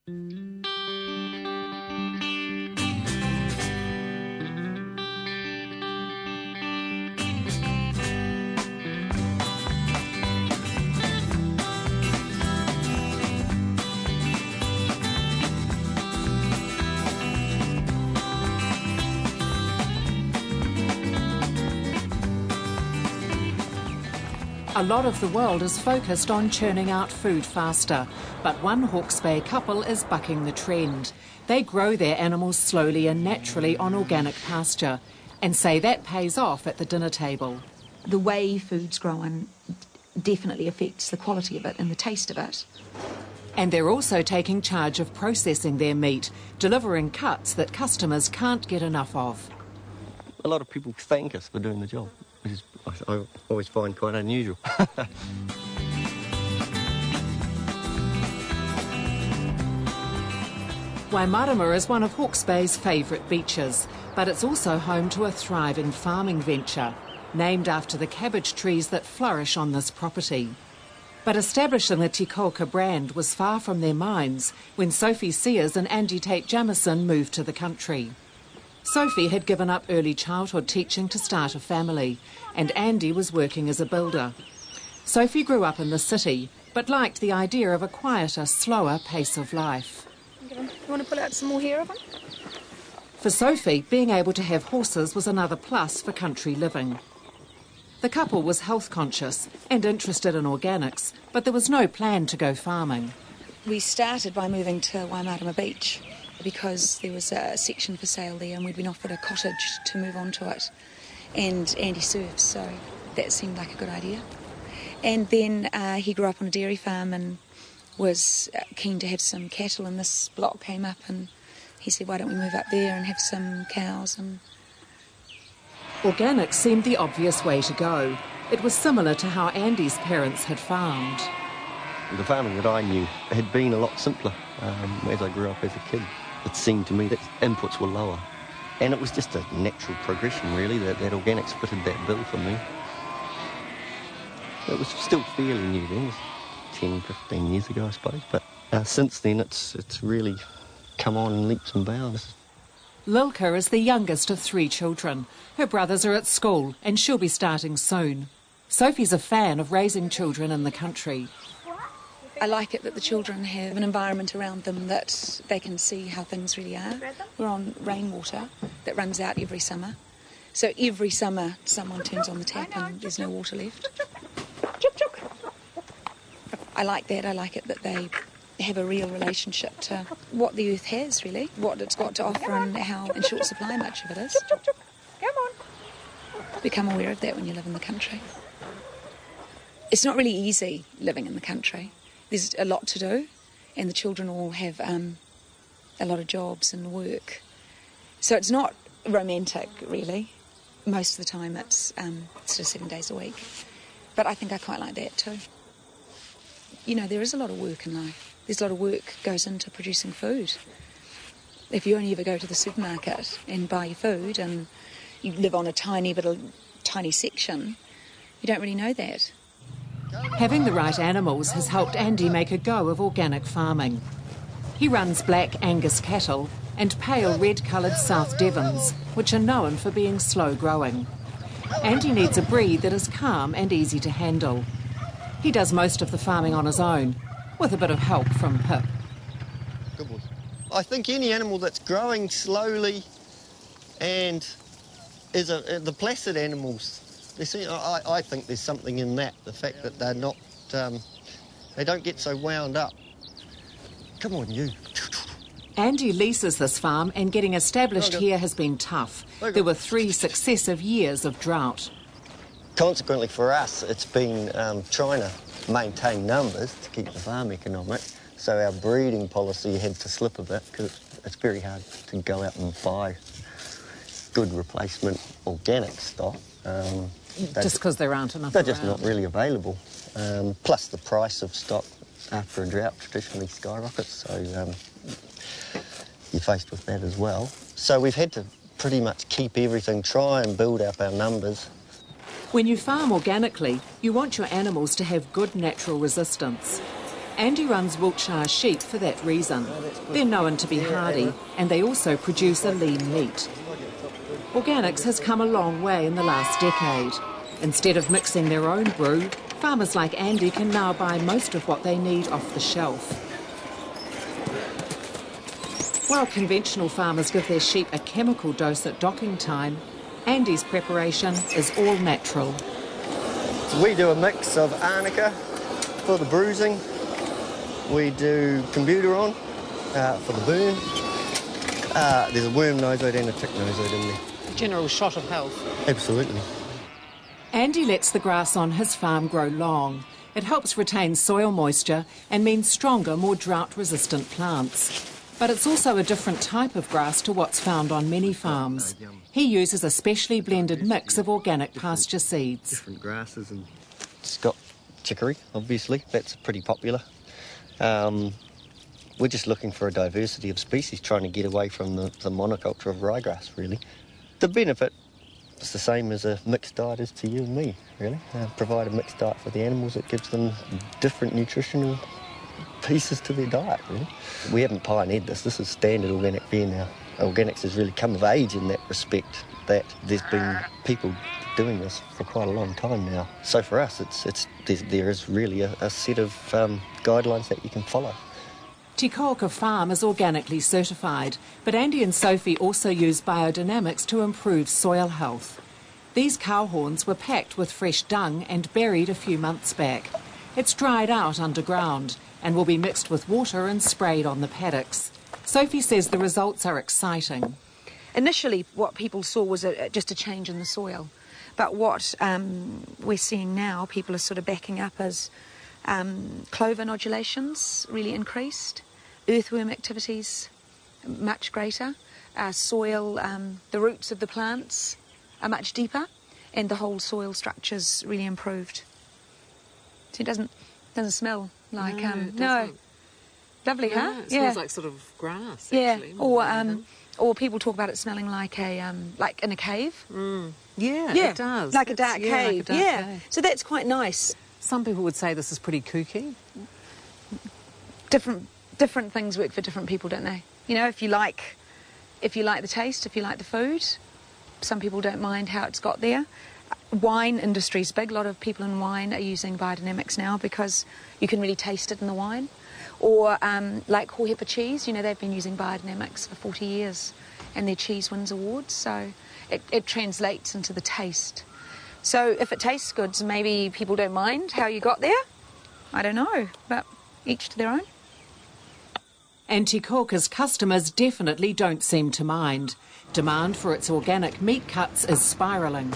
A lot of the world is focused on churning out food faster, but one Hawke's Bay couple is bucking the trend. They grow their animals slowly and naturally on organic pasture and say that pays off at the dinner table. The way food's grown definitely affects the quality of it and the taste of it. And they're also taking charge of processing their meat, delivering cuts that customers can't get enough of. A lot of people thank us for doing the job, which is, I always find quite unusual. Waimarama is one of Hawke's Bay's favourite beaches, but it's also home to a thriving farming venture, named after the cabbage trees that flourish on this property. But establishing the Tikoka brand was far from their minds when Sophie Sears and Andy Tate Jamison moved to the country. Sophie had given up early childhood teaching to start a family, and Andy was working as a builder. Sophie grew up in the city, but liked the idea of a quieter, slower pace of life. You want to pull out some more hair of them? For Sophie, being able to have horses was another plus for country living. The couple was health conscious and interested in organics, but there was no plan to go farming. We started by moving to Waimarama Beach because there was a section for sale there and we'd been offered a cottage to move on to it. And Andy surfs, so that seemed like a good idea. And then he grew up on a dairy farm and was keen to have some cattle, and this block came up and he said, why don't we move up there and have some cows? And organic seemed the obvious way to go. It was similar to how Andy's parents had farmed. The farming that I knew had been a lot simpler as I grew up as a kid. It seemed to me that inputs were lower. And it was just a natural progression, really, that organics fitted that bill for me. It was still fairly new then, 10, 15 years ago, I suppose. But since then, it's really come on in leaps and bounds. Lilka is the youngest of 3 children. Her brothers are at school and she'll be starting soon. Sophie's a fan of raising children in the country. I like it that the children have an environment around them that they can see how things really are. We're on rainwater that runs out every summer. So every summer someone turns on the tap and there's no water left. I like that. I like it that they have a real relationship to what the earth has, really, what it's got to offer and how in short supply much of it is. Come on. Become aware of that when you live in the country. It's not really easy living in the country. There's a lot to do, and the children all have a lot of jobs and work. So it's not romantic, really. Most of the time it's sort of 7 days a week. But I think I quite like that too. You know, there is a lot of work in life. There's a lot of work goes into producing food. If you only ever go to the supermarket and buy your food and you live on a tiny section, you don't really know that. Having the right animals has helped Andy make a go of organic farming. He runs black Angus cattle and pale red-coloured South Devons, which are known for being slow growing. Andy needs a breed that is calm and easy to handle. He does most of the farming on his own, with a bit of help from Pip. Good boy. I think any animal that's growing slowly and is the placid animals, I think there's something in that, the fact that they're not, they don't get so wound up. Come on, you. Andy leases this farm and getting established here has been tough. There were 3 successive years of drought. Consequently for us, it's been trying to maintain numbers to keep the farm economic. So our breeding policy had to slip a bit because it's very hard to go out and buy good replacement organic stock. Just because there aren't enough They're around. just not really available. Plus the price of stock after a drought traditionally skyrockets, so you're faced with that as well. So we've had to pretty much keep everything, try and build up our numbers. When you farm organically, you want your animals to have good natural resistance. Andy runs Wiltshire sheep for that reason. They're known to be hardy, and they also produce a lean meat. Organics has come a long way in the last decade. Instead of mixing their own brew, farmers like Andy can now buy most of what they need off the shelf. While conventional farmers give their sheep a chemical dose at docking time, Andy's preparation is all natural. So we do a mix of arnica for the bruising. We do combuteron for the burn. There's a worm nosode and a tick nosode in there. A general shot of health. Absolutely. Andy lets the grass on his farm grow long. It helps retain soil moisture and means stronger, more drought-resistant plants. But it's also a different type of grass to what's found on many farms. He uses a specially blended mix of organic pasture seeds. Different grasses, and it's got chicory, obviously. That's pretty popular. We're just looking for a diversity of species, trying to get away from the monoculture of ryegrass, really. The benefit is the same as a mixed diet is to you and me, really. Provide a mixed diet for the animals. It gives them different nutritional pieces to their diet, really. We haven't pioneered this. This is standard organic fare now. Organics has really come of age in that respect, that there's been people doing this for quite a long time now. So for us, there is really a set of guidelines that you can follow. Te Koka Farm is organically certified, but Andy and Sophie also use biodynamics to improve soil health. These cow horns were packed with fresh dung and buried a few months back. It's dried out underground and will be mixed with water and sprayed on the paddocks. Sophie says the results are exciting. Initially, what people saw was just a change in the soil. But what we're seeing now, people are sort of backing up as clover nodulations really increased, earthworm activities much greater, soil, the roots of the plants are much deeper, and the whole soil structure's really improved. So it doesn't smell like no. Lovely, huh? It smells like sort of grass. Yeah, Actually, or people talk about it smelling like like in a cave. Yeah, it does. Like a dark cave. Like a dark cave. So that's quite nice. Some people would say this is pretty kooky. Different things work for different people, don't they? You know, if you like the taste, if you like the food, some people don't mind how it's got there. Wine industry's big. A lot of people in wine are using biodynamics now because you can really taste it in the wine. Or like Hohepa cheese, you know, they've been using biodynamics for 40 years and their cheese wins awards, so it translates into the taste. So if it tastes good, so maybe people don't mind how you got there. I don't know, but each to their own. And Te Koka's customers definitely don't seem to mind. Demand for its organic meat cuts is spiralling.